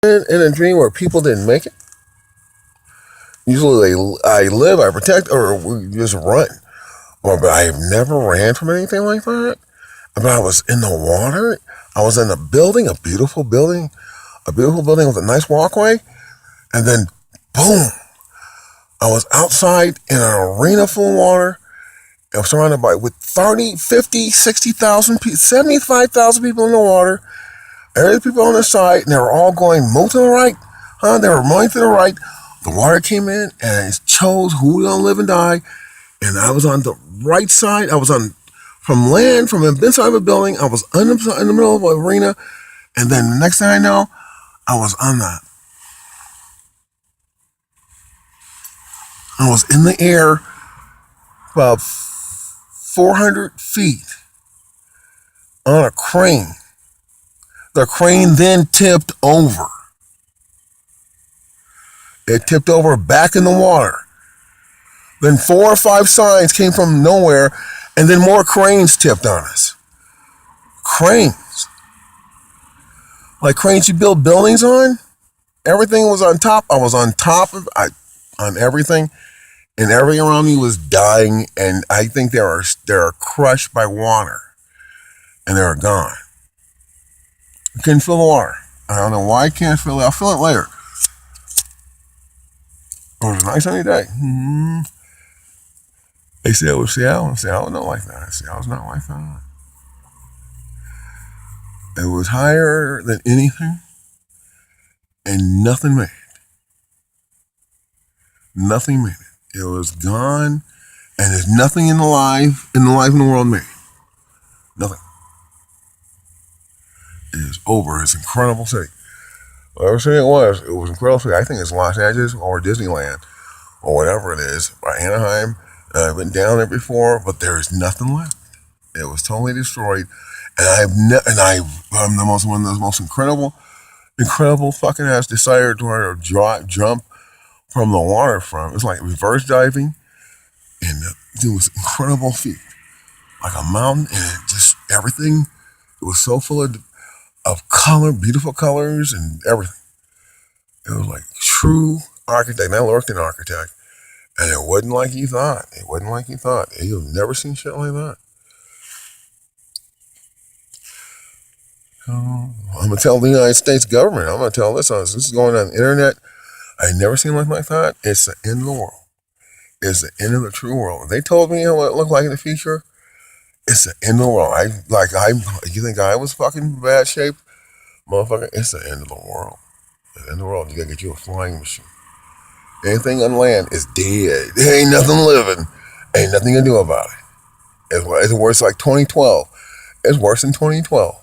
in a dream where people didn't make it. Usually I live, I protect, or we just run. But I have never ran from anything like that. But I was in the water. I was in a building, a beautiful building with a nice walkway. And then, boom, I was outside in an arena full of water. I was surrounded with 30, 50, 60,000 people, 75,000 people in the water. Every people on the side, and they were all going, move to the right. They were moving to the right. The water came in and it chose who was going to live and die. And I was on the right side. I was from inside of a building. I was in the middle of an arena. And then the next thing I know, I was in the air about 400 feet on a crane. The crane then tipped over. It tipped over back in the water. Then 4 or 5 signs came from nowhere, and then more cranes tipped on us. Cranes. Like cranes you build buildings on? Everything was on top. I was on top of on everything, and everything around me was dying, and I think they are crushed by water, and they are gone. I couldn't feel the water. I don't know why I can't feel it. I'll feel it later. It was a nice sunny day. They said it was Seattle, and Seattle was not like that. Seattle's not like that. It was higher than anything, and nothing made it. Nothing made it. It was gone, and there's nothing in the life in the world made. Nothing. It is over. It's an incredible city. Whatever city it was incredible city. I think it's Los Angeles or Disneyland or whatever it is, or Anaheim. I've been down there before, but there is nothing left. It was totally destroyed, and I'm one of the most incredible fucking ass desire to jump from the waterfront. It was like reverse diving, and it was incredible feat, like a mountain, and it just everything. It was so full of color, beautiful colors, and everything. It was like true architect. And I worked in architect. And it wasn't like you thought. You've never seen shit like that. I'm going to tell the United States government. I'm going to tell this is going on the internet. I never seen anything like that. It's the end of the world. It's the end of the true world. If they told me what it looked like in the future, it's the end of the world. You think I was fucking bad shape? Motherfucker, it's the end of the world. The end of the world. You got to get you a flying machine. Anything on land is dead. There ain't nothing living. Ain't nothing you can do about it. It's worse like 2012. It's worse than 2012.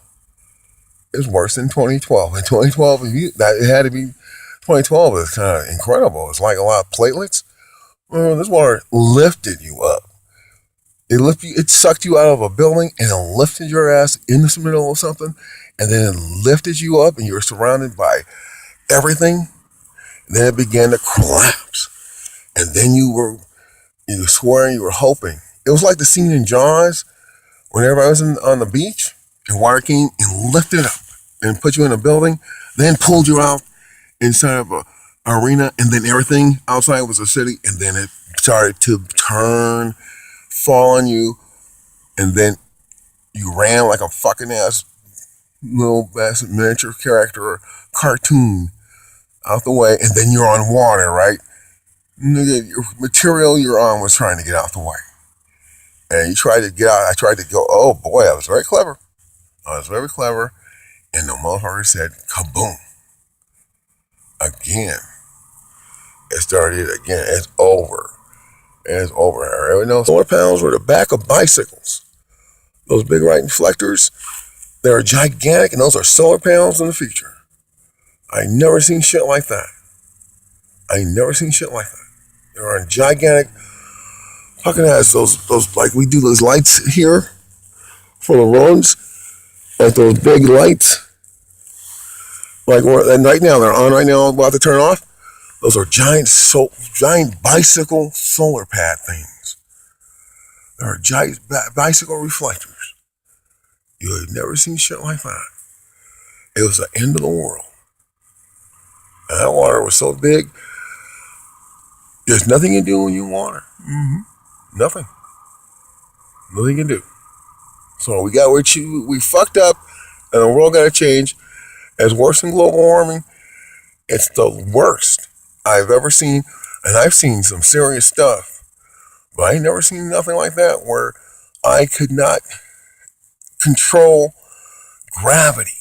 It's worse than 2012. In 2012, it had to be 2012 is kind of incredible. It's like a lot of platelets. This water lifted you up. It sucked you out of a building and it lifted your ass in the middle of something, and then it lifted you up and you were surrounded by everything. Then it began to collapse. And then you were swearing, you were hoping. It was like the scene in Jaws when everybody was on the beach and water came and lifted up and put you in a building, then pulled you out inside of an arena, and then everything outside was a city, and then it started to turn, fall on you, and then you ran like a fucking ass little miniature character or cartoon out the way, and then you're on water, right? Your material you're on was trying to get out the way. And you tried to get out. I tried to go, oh boy, I was very clever. And the motherfucker said, kaboom. Again. It started again. It's over. Everybody knows solar panels were the back of bicycles. Those big right reflectors, they're gigantic, and those are solar panels in the future. I never seen shit like that. They are gigantic. Fucking has those like we do those lights here for the roads, like those big lights. And right now they're on right now, about to turn off. Those are giant bicycle solar pad things. They are giant bicycle reflectors. You have never seen shit like that. It was the end of the world. And that water was so big, there's nothing you can do when you water. Nothing. Nothing you can do. So we fucked up, and the world got to change. It's worse than global warming. It's the worst I've ever seen, and I've seen some serious stuff, but I ain't never seen nothing like that where I could not control gravity.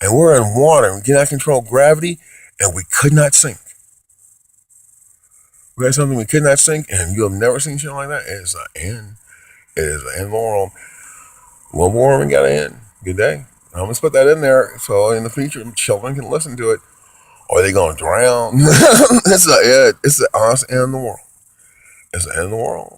And we're in water, we cannot control gravity, and we could not sink. We had something we could not sink, and you have never seen shit like that. It is the end. It is the end of the world. Global warming got to end. Good day. I'm going to put that in there so in the future children can listen to it. Or they going to drown. It's the honest end of the world. It's the end of the world.